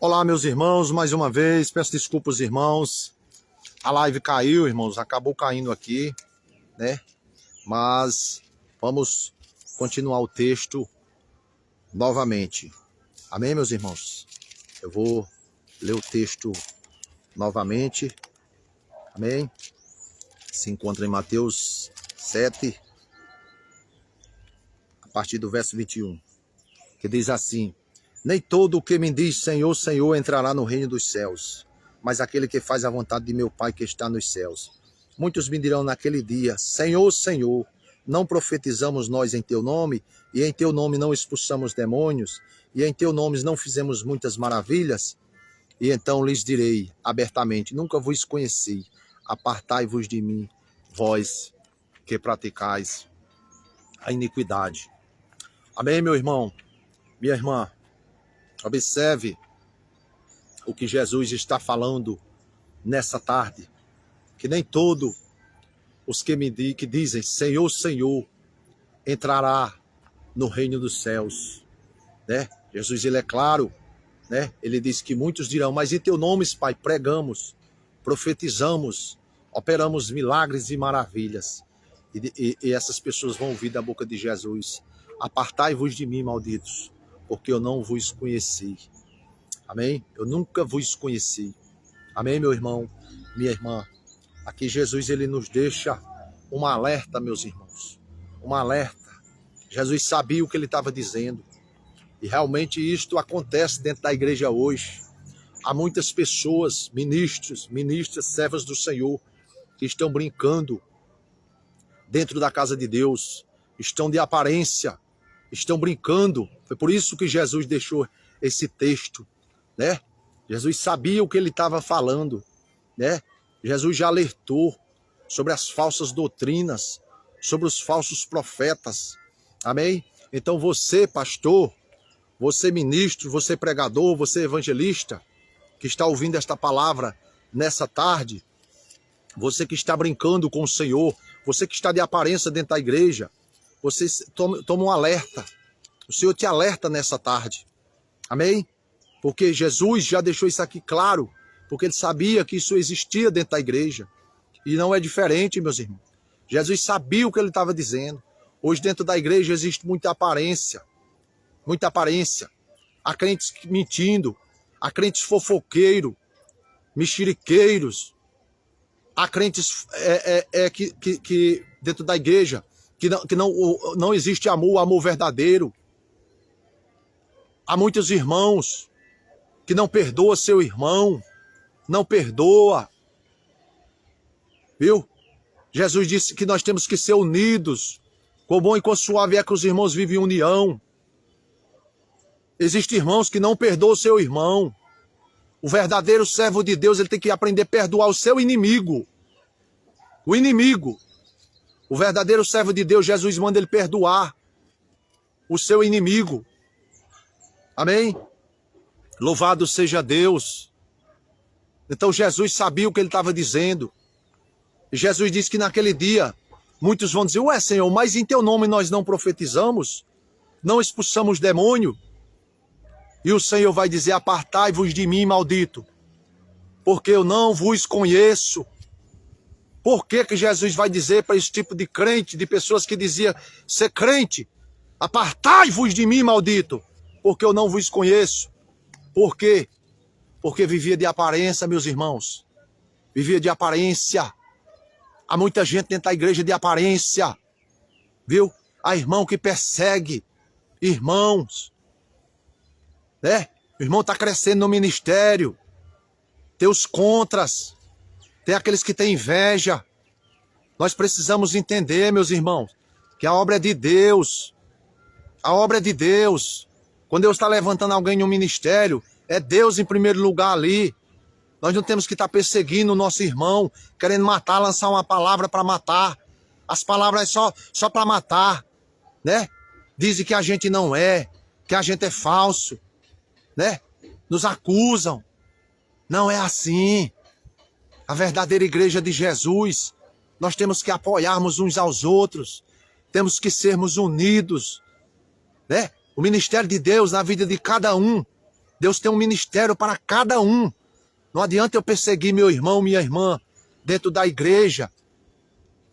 Olá, meus irmãos, mais uma vez, peço desculpas, irmãos. A live caiu, irmãos, acabou caindo aqui, né? Mas vamos continuar o texto novamente. Amém, meus irmãos? Eu vou ler o texto novamente. Amém? Se encontra em Mateus 7, a partir do verso 21, que diz assim: Nem todo o que me diz Senhor, Senhor entrará no reino dos céus, mas aquele que faz a vontade de meu Pai que está nos céus. Muitos me dirão naquele dia: Senhor, Senhor, não profetizamos nós em teu nome, e em teu nome não expulsamos demônios, e em teu nome não fizemos muitas maravilhas? E então lhes direi abertamente: Nunca vos conheci, apartai-vos de mim, vós que praticais a iniquidade. Amém, meu irmão, minha irmã? Observe o que Jesus está falando nessa tarde, que nem todos os que que dizem Senhor, Senhor, entrará no reino dos céus, né? Jesus, ele é claro, né? Ele diz que muitos dirão: mas em teu nome, Pai, pregamos, profetizamos, operamos milagres e maravilhas. E essas pessoas vão ouvir da boca de Jesus: apartai-vos de mim, malditos, porque eu não vos conheci. Amém? Eu nunca vos conheci. Amém, meu irmão, minha irmã? Aqui Jesus, ele nos deixa um alerta, meus irmãos. Um alerta. Jesus sabia o que ele estava dizendo. E realmente isto acontece dentro da igreja hoje. Há muitas pessoas, ministros, ministras, servas do Senhor, que estão brincando dentro da casa de Deus. Estão de aparência. Estão brincando. Foi por isso que Jesus deixou esse texto, né? Jesus sabia o que ele estava falando, né? Jesus já alertou sobre as falsas doutrinas, sobre os falsos profetas. Amém? Então você, pastor, você ministro, você pregador, você evangelista, que está ouvindo esta palavra nessa tarde, você que está brincando com o Senhor, você que está de aparência dentro da igreja, você toma um alerta. O Senhor te alerta nessa tarde. Amém? Porque Jesus já deixou isso aqui claro, porque ele sabia que isso existia dentro da igreja. E não é diferente, meus irmãos. Jesus sabia o que ele estava dizendo. Hoje dentro da igreja existe muita aparência. Muita aparência. Há crentes mentindo. Há crentes fofoqueiros. Mexeriqueiros. Há crentes que dentro da igreja que não existe amor, amor verdadeiro. Há muitos irmãos que não perdoa seu irmão, não perdoa, viu? Jesus disse que nós temos que ser unidos, com bom e com suave é que os irmãos vivem em união. Existem irmãos que não perdoam seu irmão. O verdadeiro servo de Deus, ele tem que aprender a perdoar o seu inimigo. O inimigo. O verdadeiro servo de Deus, Jesus manda ele perdoar o seu inimigo. Amém? Louvado seja Deus. Então Jesus sabia o que ele estava dizendo. E Jesus disse que naquele dia, muitos vão dizer: ué, Senhor, mas em teu nome nós não profetizamos? Não expulsamos demônio? E o Senhor vai dizer: apartai-vos de mim, maldito, porque eu não vos conheço. Por que que Jesus vai dizer para esse tipo de crente, de pessoas que diziam ser crente: apartai-vos de mim, maldito, porque eu não vos conheço? Por quê? Porque vivia de aparência, meus irmãos. Vivia de aparência. Há muita gente dentro da igreja de aparência. Viu? Há irmão que persegue irmãos. Né? O irmão está crescendo no ministério. Tem os contras. Tem aqueles que têm inveja. Nós precisamos entender, meus irmãos, que a obra é de Deus. A obra é de Deus. Quando Deus está levantando alguém em um ministério, é Deus em primeiro lugar ali. Nós não temos que estar perseguindo o nosso irmão, querendo matar, lançar uma palavra para matar. As palavras é só para matar, né? Dizem que a gente não é, que a gente é falso, né? Nos acusam. Não é assim. A verdadeira igreja de Jesus, nós temos que apoiarmos uns aos outros. Temos que sermos unidos, né? O ministério de Deus na vida de cada um Deus tem um ministério para cada um. Não adianta eu perseguir meu irmão, minha irmã, dentro da igreja.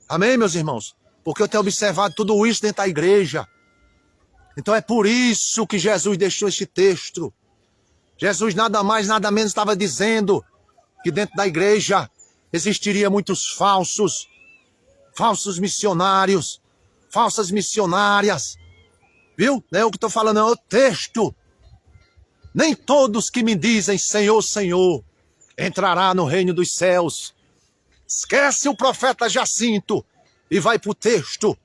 Amém, meus irmãos? Porque eu tenho observado tudo isso dentro da igreja. Então é por isso que Jesus deixou este texto. Jesus nada mais, nada menos estava dizendo que dentro da igreja existiria muitos falsos missionários, falsas missionárias. Viu? Não é o que estou falando, é o texto. Nem todos que me dizem Senhor, Senhor, entrará no reino dos céus. Esquece o profeta Jacinto e vai para o texto.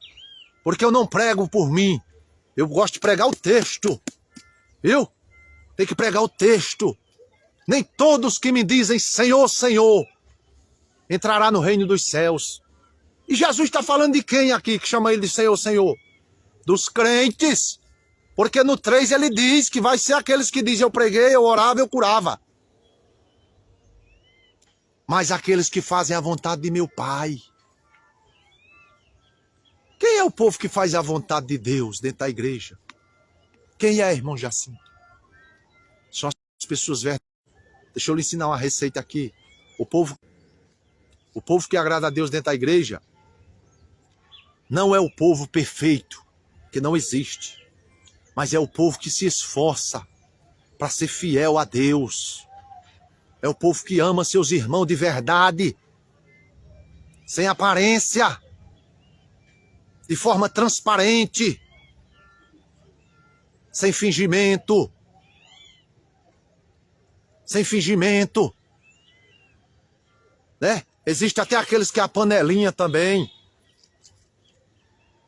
Porque eu não prego por mim. Eu gosto de pregar o texto. Viu? Tem que pregar o texto. Nem todos que me dizem Senhor, Senhor, entrará no reino dos céus. E Jesus está falando de quem aqui que chama ele de Senhor, Senhor? Dos crentes. Porque no 3 ele diz que vai ser aqueles que dizem eu preguei, eu orava, eu curava. Mas aqueles que fazem a vontade de meu Pai. Quem é o povo que faz a vontade de Deus dentro da igreja? Quem é, irmão Jacinto? São as pessoas verdadeiras. Deixa eu lhe ensinar uma receita aqui. O povo que agrada a Deus dentro da igreja não é o povo perfeito, que não existe. Mas é o povo que se esforça para ser fiel a Deus. É o povo que ama seus irmãos de verdade, sem aparência, de forma transparente, sem fingimento. Sem fingimento. Né? Existe até aqueles que é a panelinha também.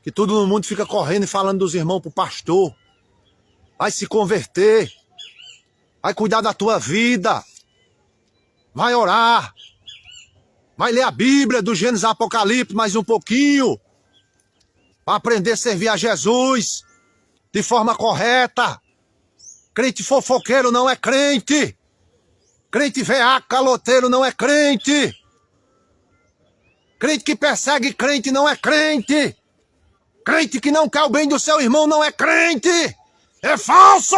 Que todo mundo fica correndo e falando dos irmãos pro pastor. Vai se converter. Vai cuidar da tua vida. Vai orar. Vai ler a Bíblia do Gênesis ao Apocalipse mais um pouquinho. Para aprender a servir a Jesus de forma correta. Crente fofoqueiro não é crente. Crente veaco, caloteiro não é crente. Crente que persegue crente não é crente. Crente que não quer o bem do seu irmão não é crente. É falso.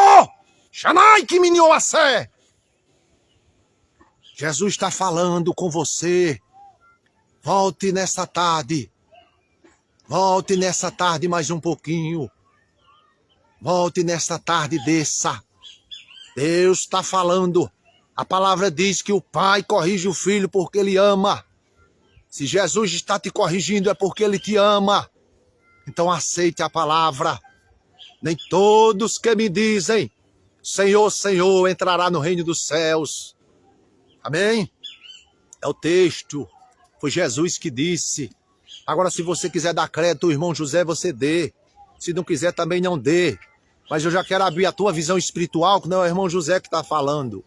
Xanai que menino a sé. Jesus está falando com você. Volte nessa tarde. Volte nessa tarde mais um pouquinho. Volte nessa tarde, desça. Deus está falando. A palavra diz que o pai corrige o filho porque ele ama. Se Jesus está te corrigindo é porque ele te ama. Então aceite a palavra. Nem todos que me dizem Senhor, Senhor, entrará no reino dos céus. Amém? É o texto. Foi Jesus que disse. Agora, se você quiser dar crédito ao irmão José, você dê. Se não quiser, também não dê. Mas eu já quero abrir a tua visão espiritual, que não é o irmão José que está falando.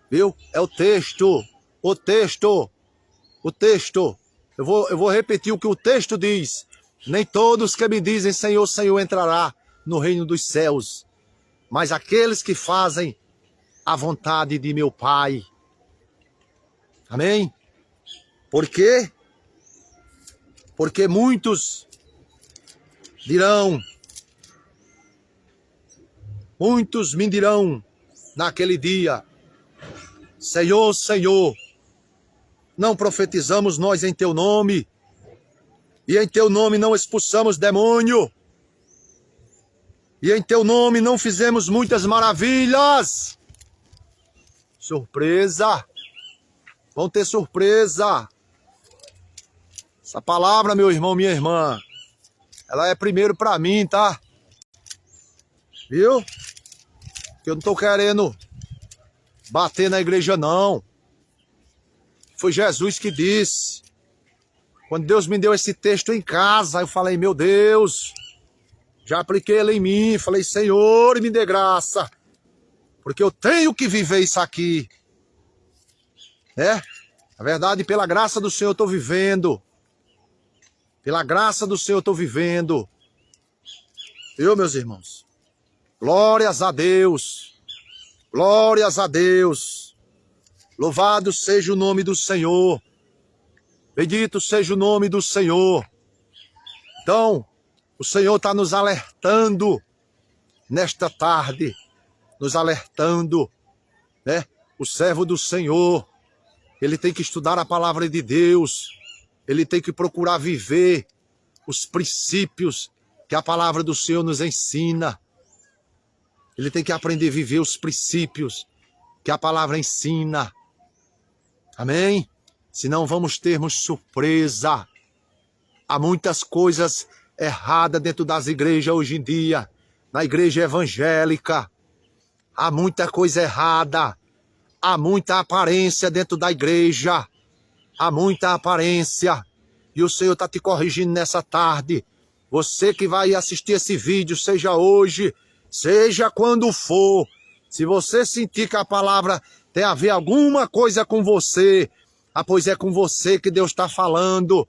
Viu? É o texto. O texto. O texto. Eu vou repetir o que o texto diz. Nem todos que me dizem Senhor, Senhor entrará no reino dos céus, mas aqueles que fazem a vontade de meu Pai. Amém? Por quê? Porque muitos dirão, muitos me dirão naquele dia, Senhor, Senhor, não profetizamos nós em teu nome, e em teu nome não expulsamos demônio, e em teu nome não fizemos muitas maravilhas. Surpresa! Vão ter surpresa! Essa palavra, meu irmão, minha irmã, ela é primeiro para mim, tá? Viu? Que eu não tô querendo bater na igreja, não. Foi Jesus que disse. Quando Deus me deu esse texto em casa, eu falei, meu Deus, já apliquei ele em mim. Falei, Senhor, me dê graça, porque eu tenho que viver isso aqui. Na verdade, pela graça do Senhor eu estou vivendo. Pela graça do Senhor eu estou vivendo. Eu, meus irmãos, glórias a Deus. Glórias a Deus. Louvado seja o nome do Senhor. Bendito seja o nome do Senhor. Então, o Senhor está nos alertando nesta tarde. nos alertando, né? O servo do Senhor, ele tem que estudar a palavra de Deus, ele tem que procurar viver os princípios que a palavra do Senhor nos ensina. Ele tem que aprender a viver os princípios que a palavra ensina. Amém? Senão vamos termos surpresa. Há muitas coisas erradas dentro das igrejas hoje em dia. Na igreja evangélica. Há muita coisa errada. Há muita aparência dentro da igreja. Há muita aparência. E o Senhor está te corrigindo nessa tarde. Você que vai assistir esse vídeo, seja hoje, seja quando for. Se você sentir que a palavra tem a ver alguma coisa com você, pois é com você que Deus está falando.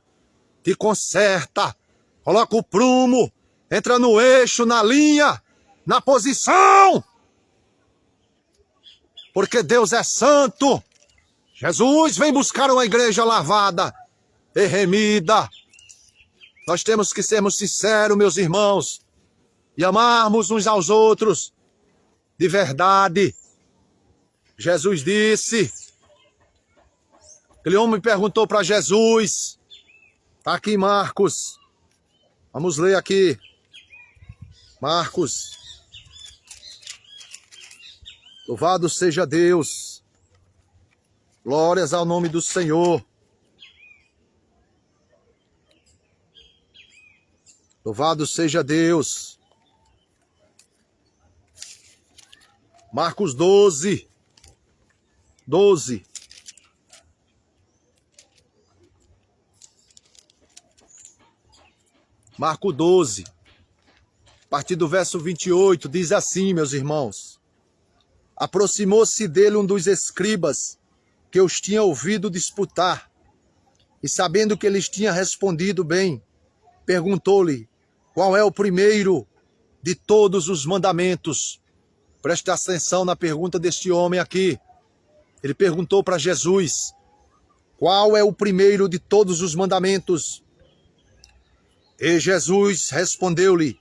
Te conserta. Coloca o prumo. Entra no eixo, na linha, na posição. Porque Deus é santo. Jesus vem buscar uma igreja lavada e remida. Nós temos que sermos sinceros, meus irmãos, e amarmos uns aos outros de verdade. Jesus disse, aquele homem perguntou para Jesus, está aqui em Marcos, vamos ler aqui, Marcos, louvado seja Deus, glórias ao nome do Senhor. Louvado seja Deus. Marcos 12. Marcos 12. A partir do verso 28, diz assim, meus irmãos. Aproximou-se dele um dos escribas, que os tinha ouvido disputar, e sabendo que eles tinham respondido bem, perguntou-lhe, qual é o primeiro de todos os mandamentos? Preste atenção na pergunta deste homem aqui. Ele perguntou para Jesus, qual é o primeiro de todos os mandamentos? E Jesus respondeu-lhe,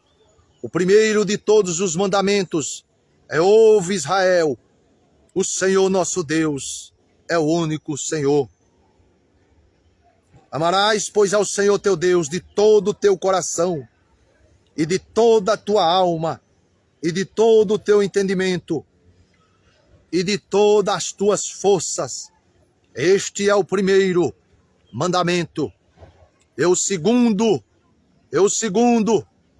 o primeiro de todos os mandamentos é: ouve, Israel, o Senhor nosso Deus é o único Senhor. Amarás, pois, ao Senhor teu Deus de todo o teu coração, e de toda a tua alma, e de todo o teu entendimento, e de todas as tuas forças. Este é o primeiro mandamento. E o segundo,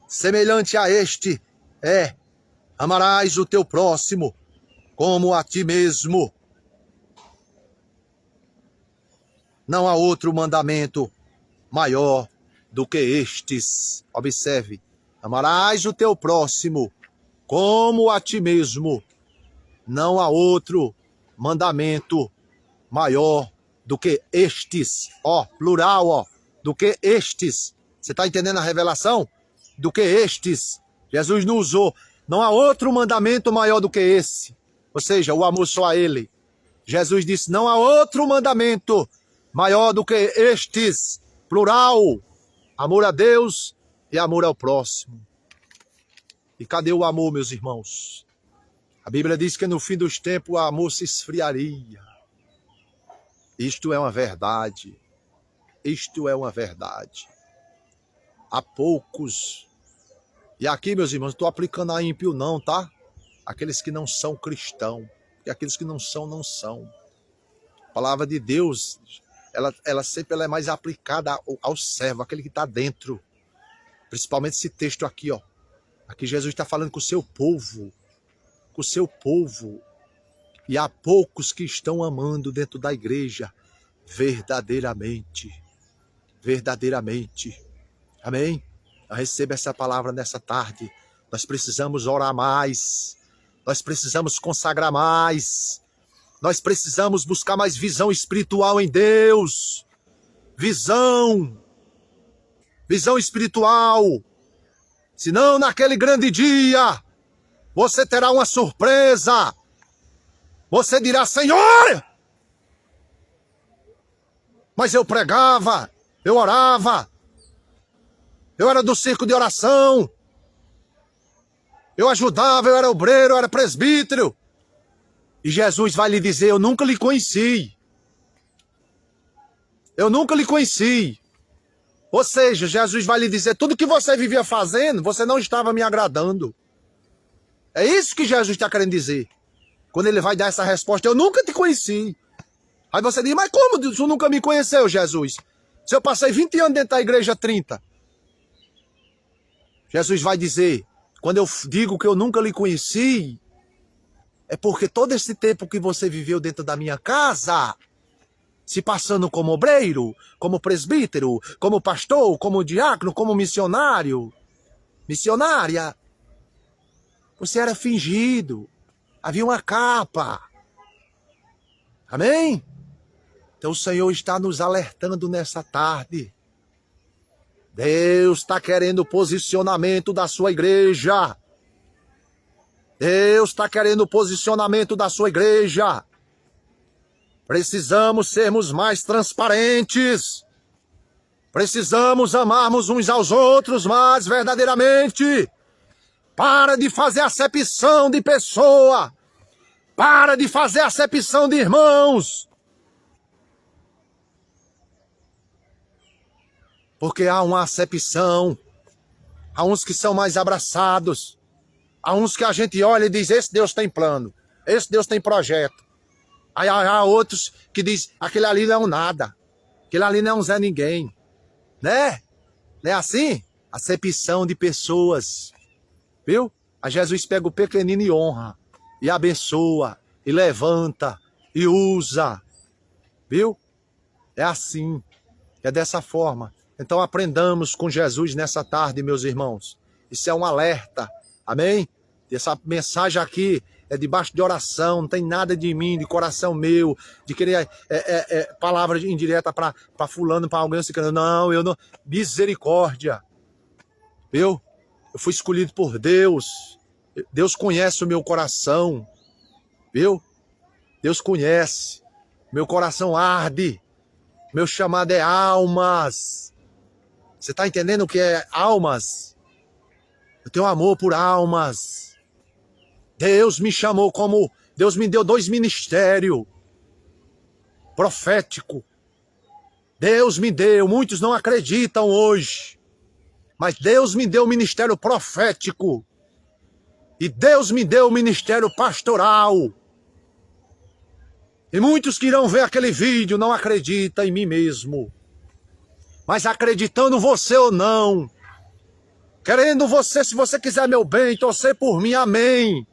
semelhante a este, é: amarás o teu próximo como a ti mesmo. Não há outro mandamento maior do que estes. Observe, amarás o teu próximo como a ti mesmo. Não há outro mandamento maior do que estes. Ó, plural, ó, do que estes. Você está entendendo a revelação? Do que estes. Jesus não usou. Não há outro mandamento maior do que esse. Ou seja, o amor só a ele. Jesus disse, não há outro mandamento maior do que estes. Plural. Amor a Deus e amor ao próximo. E cadê o amor, meus irmãos? A Bíblia diz que no fim dos tempos o amor se esfriaria. Isto é uma verdade. Isto é uma verdade. Há poucos. E aqui, meus irmãos, não estou aplicando a ímpio não, tá? Aqueles que não são cristãos. E aqueles que não são, não são. A palavra de Deus, ela sempre é mais aplicada ao servo, aquele que está dentro. Principalmente esse texto aqui, ó. Aqui Jesus está falando com o seu povo. Com o seu povo. E há poucos que estão amando dentro da igreja. Verdadeiramente. Verdadeiramente. Amém? Eu recebo essa palavra nessa tarde. Nós precisamos orar mais. Nós precisamos consagrar mais. Nós precisamos buscar mais visão espiritual em Deus. Visão. Visão espiritual. Senão, naquele grande dia, você terá uma surpresa. Você dirá, Senhor, mas eu pregava, eu orava, eu era do circo de oração, Eu ajudava, eu era obreiro, eu era presbítero. E Jesus vai lhe dizer, eu nunca lhe conheci. Eu nunca lhe conheci. Ou seja, Jesus vai lhe dizer, tudo que você vivia fazendo, você não estava me agradando. É isso que Jesus está querendo dizer. Quando ele vai dar essa resposta, eu nunca te conheci. Aí você diz, mas como tu nunca me conheceu, Jesus? Se eu passei 20 anos dentro da igreja 30. Jesus vai dizer, quando eu digo que eu nunca lhe conheci, é porque todo esse tempo que você viveu dentro da minha casa, se passando como obreiro, como presbítero, como pastor, como diácono, como missionário, missionária, você era fingido. Havia uma capa. Amém? Então o Senhor está nos alertando nessa tarde. Deus está querendo o posicionamento da sua igreja. Deus está querendo o posicionamento da sua igreja. Precisamos sermos mais transparentes. Precisamos amarmos uns aos outros mais verdadeiramente. Para de fazer acepção de pessoa. Para de fazer acepção de irmãos. Porque há uma acepção. Há uns que são mais abraçados. Há uns que a gente olha e diz, esse Deus tem plano. Esse Deus tem projeto. Aí há outros que diz, aquele ali não é um nada. Aquele ali não é um Zé Ninguém. Né? Não é assim? Acepção de pessoas. Viu? Aí Jesus pega o pequenino e honra. E abençoa. E levanta. E usa. Viu? É assim. É dessa forma. Então aprendamos com Jesus nessa tarde, meus irmãos. Isso é um alerta. Amém? Essa mensagem aqui é debaixo de oração, não tem nada de mim, de coração meu, de querer palavras indiretas para fulano, para alguém. Não, eu não. Misericórdia. Viu? Eu fui escolhido por Deus. Deus conhece o meu coração. Viu? Deus conhece. Meu coração arde. Meu chamado é almas. Você está entendendo o que é almas? Eu tenho amor por almas. Deus me chamou como... Deus me deu 2 ministérios. Profético. Deus me deu. Muitos não acreditam hoje. Mas Deus me deu o ministério profético. E Deus me deu o ministério pastoral. E muitos que irão ver aquele vídeo não acreditam em mim mesmo. Mas acreditando você ou não, querendo você, se você quiser meu bem, torcer por mim, amém.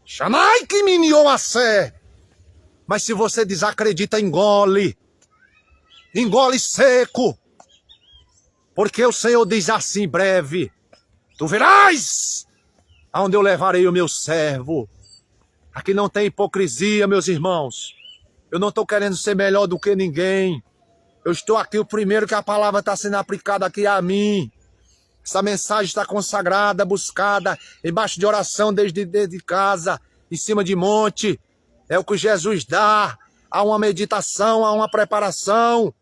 Chamai que me niou a sé. Mas se você desacredita, engole. Engole seco. Porque o Senhor diz assim, breve. Tu verás aonde eu levarei o meu servo. Aqui não tem hipocrisia, meus irmãos. Eu não estou querendo ser melhor do que ninguém. Eu estou aqui o primeiro que a palavra está sendo aplicada aqui a mim. Essa mensagem está consagrada, buscada, embaixo de oração desde casa, em cima de monte. É o que Jesus dá. Há uma meditação, há uma preparação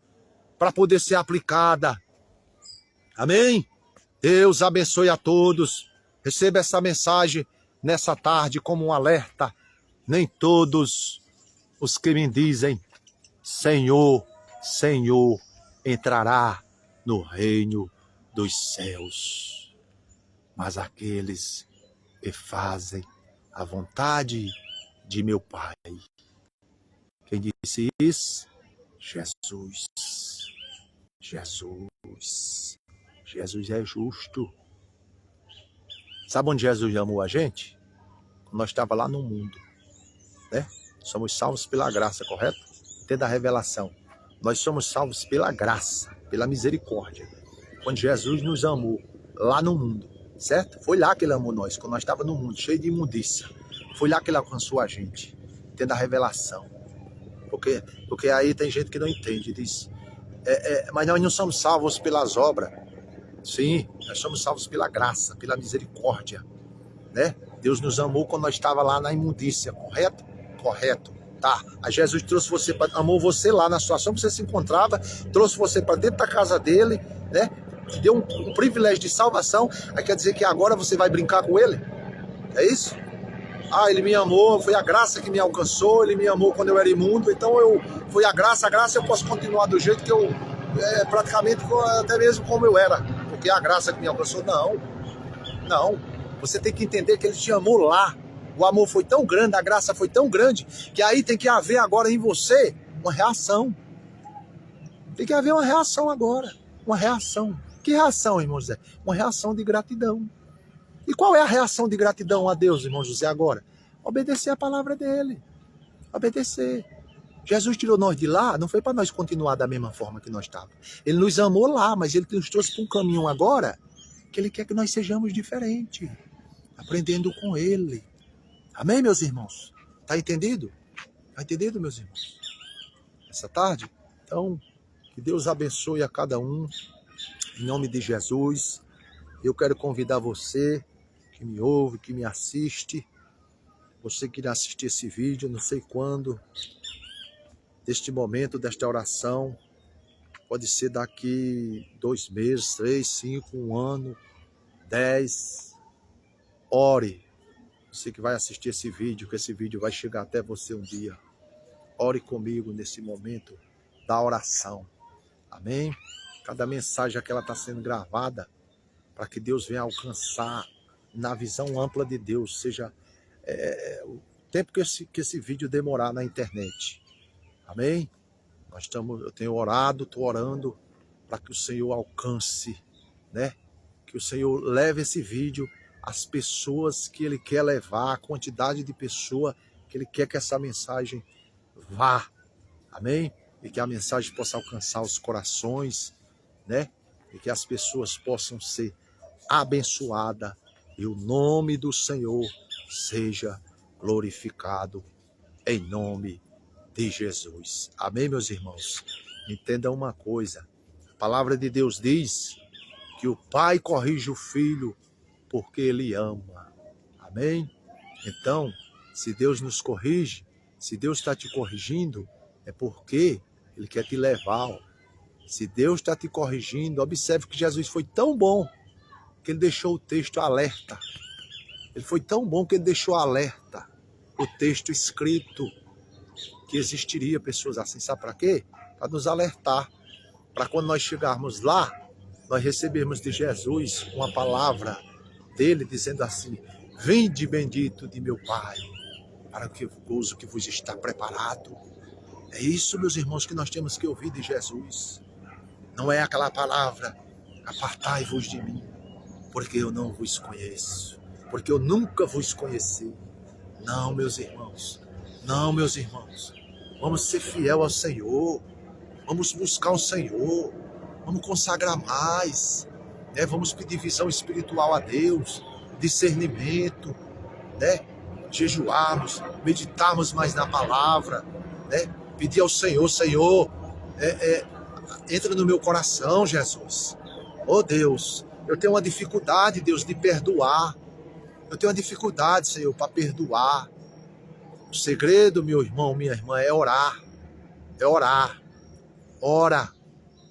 para poder ser aplicada. Amém? Deus abençoe a todos. Receba essa mensagem nessa tarde como um alerta. Nem todos os que me dizem Senhor, Senhor, entrará no reino dos céus, mas aqueles que fazem a vontade de meu Pai. Quem disse isso? Jesus. Jesus. Jesus é justo. Sabe onde Jesus amou a gente? Quando nós estávamos lá no mundo, né? Somos salvos pela graça, correto? Entenda a revelação. Nós somos salvos pela graça, pela misericórdia. Quando Jesus nos amou lá no mundo, certo? Foi lá que ele amou nós, quando nós estávamos no mundo, cheio de imundícia. Foi lá que ele alcançou a gente. Entenda a revelação. Porque aí tem gente que não entende, diz, mas nós não somos salvos pelas obras. Sim, nós somos salvos pela graça, pela misericórdia, né? Deus nos amou quando nós estávamos lá na imundícia, correto? Correto, tá? Aí Jesus trouxe você, amou você lá na situação que você se encontrava, trouxe você para dentro da casa dele, né? Te deu um privilégio de salvação. Aí quer dizer que agora você vai brincar com ele? É isso? Ah, ele me amou, foi a graça que me alcançou, ele me amou quando eu era imundo, então foi a graça eu posso continuar do jeito que eu, praticamente até mesmo como eu era, porque a graça que me alcançou, não, você tem que entender que ele te amou lá, o amor foi tão grande, a graça foi tão grande, que aí tem que haver agora em você uma reação, tem que haver uma reação agora, uma reação. Que reação, irmão José? Uma reação de gratidão. E qual é a reação de gratidão a Deus, irmão José, agora? Obedecer a palavra dele. Obedecer. Jesus tirou nós de lá, não foi para nós continuar da mesma forma que nós estávamos. Ele nos amou lá, mas ele nos trouxe para um caminho agora que ele quer que nós sejamos diferentes. Aprendendo com ele. Amém, meus irmãos? Tá entendido? Tá entendido, meus irmãos? Essa tarde? Então, que Deus abençoe a cada um. Em nome de Jesus. Eu quero convidar você que me ouve, que me assiste. Você que irá assistir esse vídeo, não sei quando, deste momento, desta oração, pode ser daqui 2 meses, 3, 5, 1 ano, 10, ore. Você que vai assistir esse vídeo, que esse vídeo vai chegar até você um dia. Ore comigo nesse momento da oração. Amém? Cada mensagem que ela está sendo gravada, para que Deus venha alcançar na visão ampla de Deus, seja o tempo que esse vídeo demorar na internet. Amém? Eu tenho orado, estou orando para que o Senhor alcance, né? Que o Senhor leve esse vídeo às pessoas que Ele quer levar, a quantidade de pessoas que Ele quer que essa mensagem vá. Amém? E que a mensagem possa alcançar os corações, né? E que as pessoas possam ser abençoadas e o nome do Senhor seja glorificado em nome de Jesus. Amém, meus irmãos? Entendam uma coisa. A palavra de Deus diz que o pai corrige o filho porque ele ama. Amém? Então, se Deus nos corrige, se Deus está te corrigindo, é porque Ele quer te levar. Se Deus está te corrigindo, observe que Jesus foi tão bom que Ele deixou o texto alerta. Ele foi tão bom que Ele deixou alerta o texto escrito que existiria pessoas assim. Sabe para quê? Para nos alertar. Para quando nós chegarmos lá, nós recebermos de Jesus uma palavra dele dizendo assim: vinde bendito de meu Pai, para o gozo que vos está preparado. É isso, meus irmãos, que nós temos que ouvir de Jesus. Não é aquela palavra: apartai-vos de mim, porque eu não vos conheço, porque eu nunca vos conheci. Não, meus irmãos. Não, meus irmãos. Vamos ser fiel ao Senhor. Vamos buscar o Senhor. Vamos consagrar mais. Né? Vamos pedir visão espiritual a Deus, discernimento, né? Jejuarmos, meditarmos mais na palavra, né? Pedir ao Senhor: Senhor, entra no meu coração, Jesus. Oh Deus, eu tenho uma dificuldade, Deus, de perdoar. Eu tenho uma dificuldade, Senhor, para perdoar. O segredo, meu irmão, minha irmã, é orar. É orar. Ora,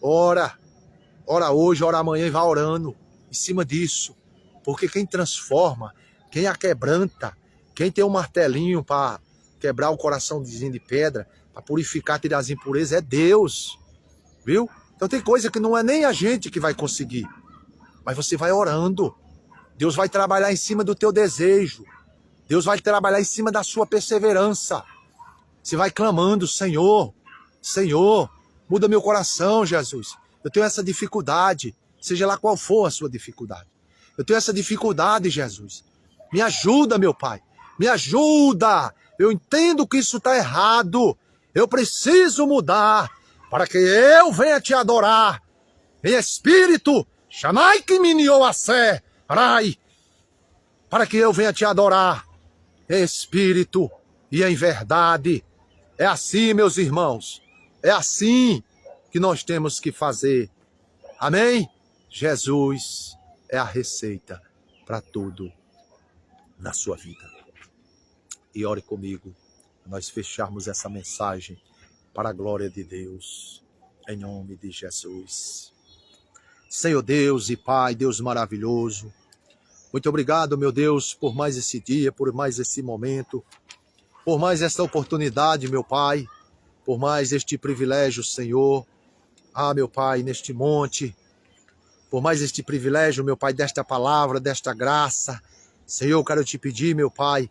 ora. Ora hoje, ora amanhã e vá orando em cima disso. Porque quem transforma, quem aquebranta, quem tem um martelinho para quebrar o coraçãozinho de pedra, para purificar, tirar as impurezas, é Deus. Viu? Então tem coisa que não é nem a gente que vai conseguir. Mas você vai orando. Deus vai trabalhar em cima do teu desejo. Deus vai trabalhar em cima da sua perseverança. Você vai clamando: Senhor, Senhor, muda meu coração, Jesus. Eu tenho essa dificuldade, seja lá qual for a sua dificuldade. Eu tenho essa dificuldade, Jesus. Me ajuda, meu Pai. Me ajuda. Eu entendo que isso está errado. Eu preciso mudar para que eu venha te adorar em espírito. Chamai que me nioacé, rai, para que eu venha te adorar em espírito e em verdade. É assim, meus irmãos. É assim que nós temos que fazer. Amém? Jesus é a receita para tudo na sua vida. E ore comigo, nós fecharmos essa mensagem para a glória de Deus, em nome de Jesus. Senhor Deus e Pai, Deus maravilhoso, Muito obrigado, meu Deus, por mais esse dia, por mais esse momento, por mais esta oportunidade, meu Pai, por mais este privilégio, Senhor. Meu Pai, neste monte, por mais este privilégio, meu Pai, desta palavra, desta graça. Senhor, eu quero te pedir, meu Pai,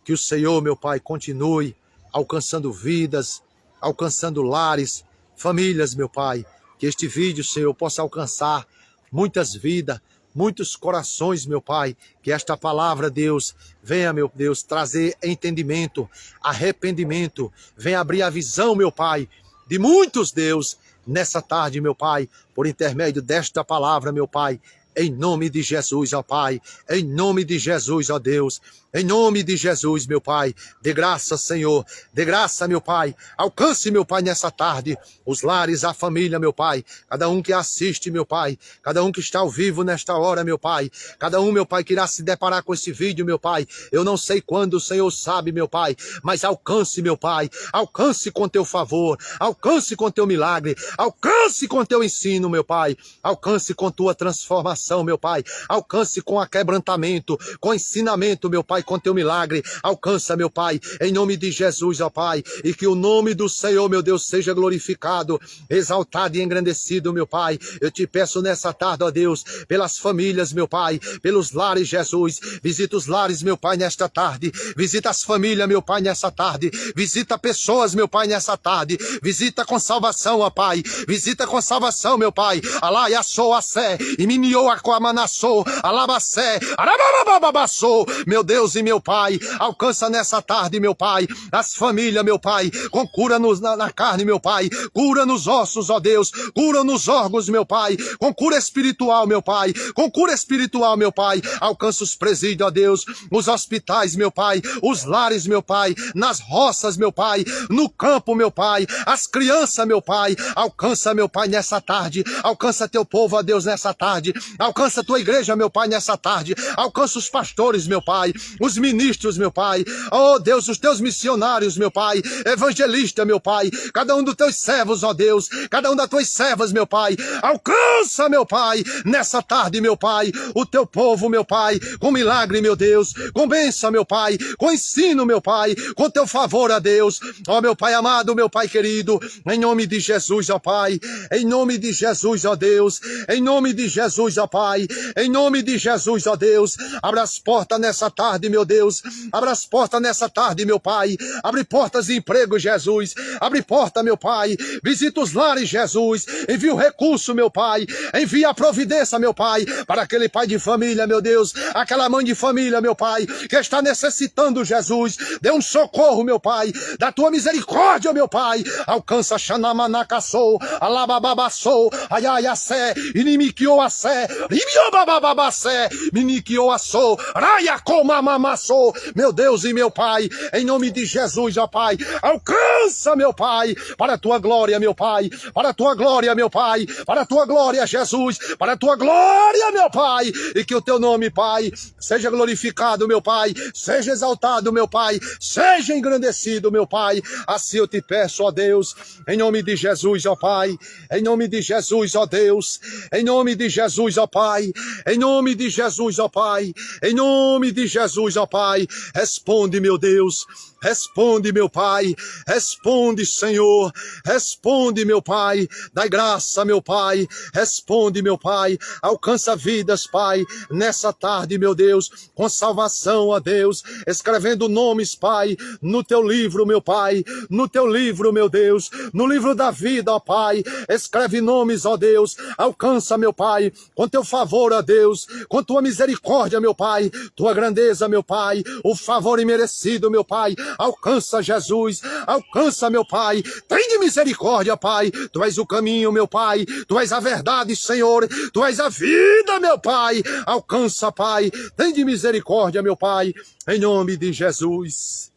que o Senhor, meu Pai, continue alcançando vidas, alcançando lares, famílias, meu Pai. Que este vídeo, Senhor, possa alcançar muitas vidas, muitos corações, meu Pai. Que esta palavra, Deus, venha, meu Deus, trazer entendimento, arrependimento. Venha abrir a visão, meu Pai, de muitos, Deus, nessa tarde, meu Pai, por intermédio desta palavra, meu Pai. Em nome de Jesus, ó Pai, em nome de Jesus, ó Deus, em nome de Jesus, meu Pai, de graça, Senhor, de graça, meu Pai, alcance, meu Pai, nessa tarde, os lares, a família, meu Pai, cada um que assiste, meu Pai, cada um que está ao vivo nesta hora, meu Pai, cada um, meu Pai, que irá se deparar com esse vídeo, meu Pai, eu não sei quando o Senhor sabe, meu Pai, mas alcance, meu Pai, alcance com teu favor, alcance com teu milagre, alcance com teu ensino, meu Pai, alcance com tua transformação, meu Pai, alcance com aquebrantamento, com ensinamento, meu Pai, com teu milagre, alcança, meu Pai, em nome de Jesus, ó Pai, e que o nome do Senhor, meu Deus, seja glorificado, exaltado e engrandecido, meu Pai. Eu te peço nessa tarde, ó Deus, pelas famílias, meu Pai, pelos lares, Jesus, visita os lares, meu Pai, nesta tarde, visita as famílias, meu Pai, nessa tarde, visita pessoas, meu Pai, nessa tarde, visita com salvação, ó Pai, visita com salvação, meu Pai, alá, yassou, assé, e miniou, aquamanassou, alabacé, arababababassou, meu Deus e meu Pai, alcança nessa tarde, meu Pai, as famílias, meu Pai, com cura na carne, meu Pai, cura nos ossos, ó Deus, cura nos órgãos, meu Pai, com cura espiritual, meu Pai, com cura espiritual, meu Pai, alcança os presídios, ó Deus, os hospitais, meu Pai, os lares, meu Pai, nas roças, meu Pai, no campo, meu Pai, as crianças, meu Pai, alcança, meu Pai, nessa tarde, alcança teu povo, ó Deus, nessa tarde, alcança a tua igreja, meu Pai, nessa tarde. Alcança os pastores, meu Pai. Os ministros, meu Pai. Oh, Deus, os teus missionários, meu Pai. Evangelista, meu Pai. Cada um dos teus servos, ó Deus. Cada um das tuas servas, meu Pai. Alcança, meu Pai, nessa tarde, meu Pai. O teu povo, meu Pai. Com milagre, meu Deus. Com bênção, meu Pai. Com ensino, meu Pai. Com teu favor, ó Deus. Ó, meu Pai amado, meu Pai querido. Em nome de Jesus, ó Pai. Em nome de Jesus, ó Deus. Em nome de Jesus, ó Pai, em nome de Jesus, ó Deus, abra as portas nessa tarde, meu Deus, abra as portas nessa tarde, meu Pai, abre portas de emprego, Jesus, abre porta, meu Pai, visita os lares, Jesus, envia o recurso, meu Pai, envia a providência, meu Pai, para aquele pai de família, meu Deus, aquela mãe de família, meu Pai, que está necessitando, Jesus, dê um socorro, meu Pai, da tua misericórdia, meu Pai, alcança Xanamanakassou, Alabababassou, Ayayacé, Inimikioacé, Ibiobabababacé, Minikioassou, Raiacomamamassou, meu Deus e meu Pai, em nome de Jesus, ó Pai, alcança, meu Pai, para a tua glória, meu Pai, para a tua glória, meu Pai, para a tua glória, Jesus, para a tua glória, meu Pai, e que o teu nome, Pai, seja glorificado, meu Pai, seja exaltado, meu Pai, seja engrandecido, meu Pai, assim eu te peço, ó Deus, em nome de Jesus, ó Pai, em nome de Jesus, ó Deus, em nome de Jesus, ó Pai, em nome de Jesus, ó Pai, em nome de Jesus, ó Pai, responde, meu Deus, responde, meu Pai, responde, Senhor, responde, meu Pai, dai graça, meu Pai, responde, meu Pai, alcança vidas, Pai, nessa tarde, meu Deus, com salvação, ó Deus, escrevendo nomes, Pai, no teu livro, meu Pai, no teu livro, meu Deus, no livro da vida, ó Pai, escreve nomes, ó Deus, alcança, meu Pai, com teu favor, ó Deus, com tua misericórdia, meu Pai, tua grandeza, meu Pai, o favor imerecido, meu Pai, alcança, Jesus, alcança, meu Pai, tem de misericórdia, Pai, tu és o caminho, meu Pai, tu és a verdade, Senhor, tu és a vida, meu Pai, alcança, Pai, tem de misericórdia, meu Pai, em nome de Jesus,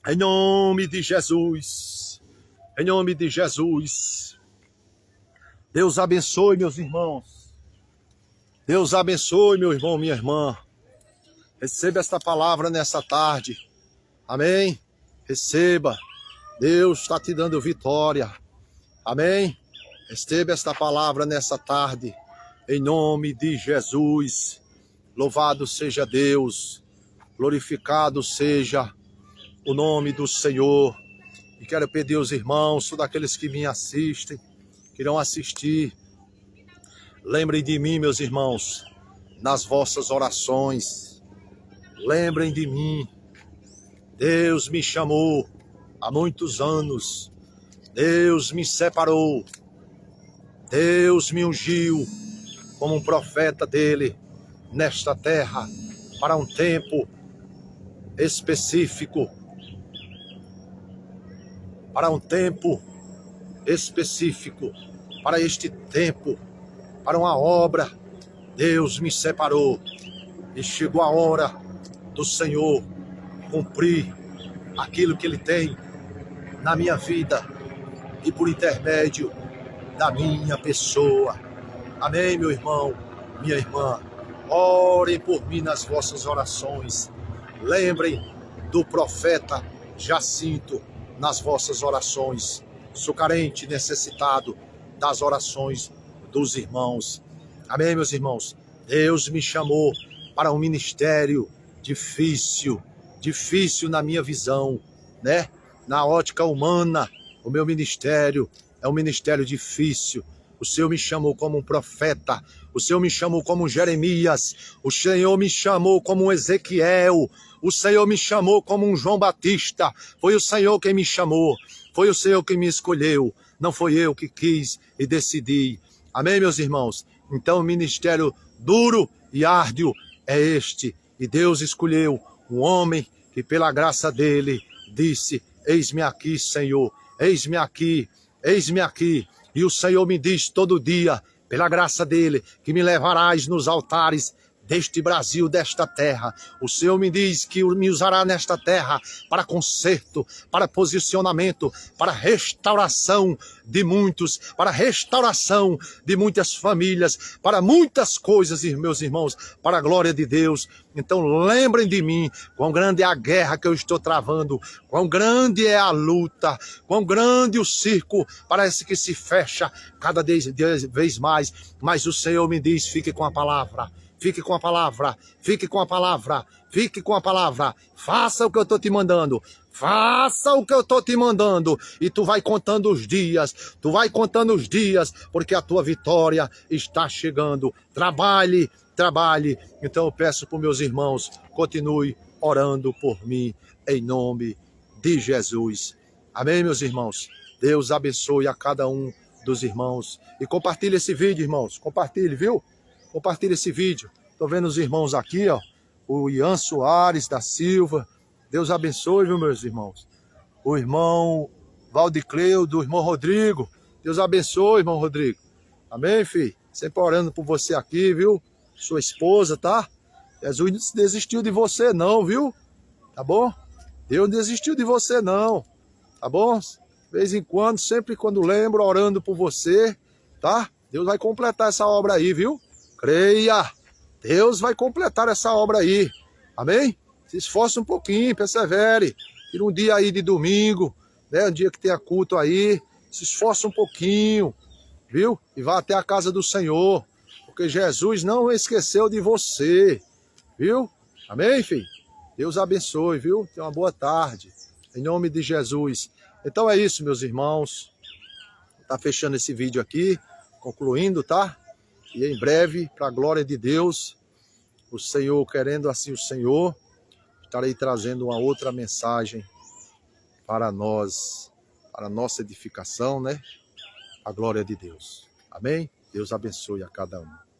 em nome de Jesus, em nome de Jesus. Deus abençoe, meus irmãos. Deus abençoe, meu irmão, minha irmã. Receba esta palavra nessa tarde. Amém? Receba. Deus está te dando vitória. Amém? Receba esta palavra nessa tarde. Em nome de Jesus. Louvado seja Deus, glorificado seja o nome do Senhor. E quero pedir aos irmãos, todos aqueles que me assistem, que irão assistir, lembrem de mim, meus irmãos, nas vossas orações. Lembrem de mim. Deus me chamou há muitos anos. Deus me separou. Deus me ungiu como um profeta dele nesta terra para um tempo específico. Para um tempo específico. Para este tempo. Para uma obra. Deus me separou. E chegou a hora do Senhor cumprir aquilo que Ele tem na minha vida e por intermédio da minha pessoa. Amém, meu irmão, minha irmã? Orem por mim nas vossas orações. Lembrem do profeta Jacinto nas vossas orações. Sou carente, necessitado das orações dos irmãos. Amém, meus irmãos? Deus me chamou para um ministério difícil na minha visão, né? Na ótica humana, o meu ministério é um ministério difícil. O Senhor me chamou como um profeta, o Senhor me chamou como um Jeremias, o Senhor me chamou como um Ezequiel, o Senhor me chamou como um João Batista. Foi o Senhor quem me chamou, foi o Senhor quem me escolheu, não foi eu que quis e decidi. Amém, meus irmãos? Então o ministério duro e árduo é este, e Deus escolheu um homem que pela graça dele disse: eis-me aqui, Senhor, eis-me aqui, eis-me aqui. E o Senhor me diz todo dia, pela graça dele, que me levarás nos altares deste Brasil, desta terra. O Senhor me diz que me usará nesta terra para conserto, para posicionamento, para restauração de muitos, para restauração de muitas famílias, para muitas coisas, meus irmãos, para a glória de Deus. Então lembrem de mim, quão grande é a guerra que eu estou travando, quão grande é a luta, quão grande o circo, parece que se fecha cada vez mais, mas o Senhor me diz: fique com a palavra. Fique com a palavra, fique com a palavra, fique com a palavra. Faça o que eu estou te mandando, faça o que eu estou te mandando. E tu vai contando os dias, porque a tua vitória está chegando. Trabalhe, trabalhe. Então eu peço para os meus irmãos, continue orando por mim, em nome de Jesus. Amém, meus irmãos? Deus abençoe a cada um dos irmãos. E compartilhe esse vídeo, irmãos. Compartilhe, viu? Compartilhe esse vídeo. Estou vendo os irmãos aqui, ó. O Ian Soares da Silva. Deus abençoe, viu, meus irmãos? O irmão Valdicleu, do irmão Rodrigo. Deus abençoe, irmão Rodrigo. Amém, filho? Sempre orando por você aqui, viu? Sua esposa, tá? Jesus não desistiu de você, não, viu? Tá bom? Deus não desistiu de você, não. Tá bom? De vez em quando, sempre quando lembro, orando por você, tá? Deus vai completar essa obra aí, viu? Creia, Deus vai completar essa obra aí, amém? Se esforce um pouquinho, persevere, tira um dia aí de domingo, né? Um dia que tenha culto aí, se esforce um pouquinho, viu? E vá até a casa do Senhor, porque Jesus não esqueceu de você, viu? Amém, filho? Deus abençoe, viu? Tenha uma boa tarde, em nome de Jesus. Então é isso, meus irmãos, tá fechando esse vídeo aqui, concluindo, tá? E em breve, para a glória de Deus, o Senhor, querendo assim o Senhor, estarei trazendo uma outra mensagem para nós, para a nossa edificação, né? A glória de Deus. Amém? Deus abençoe a cada um.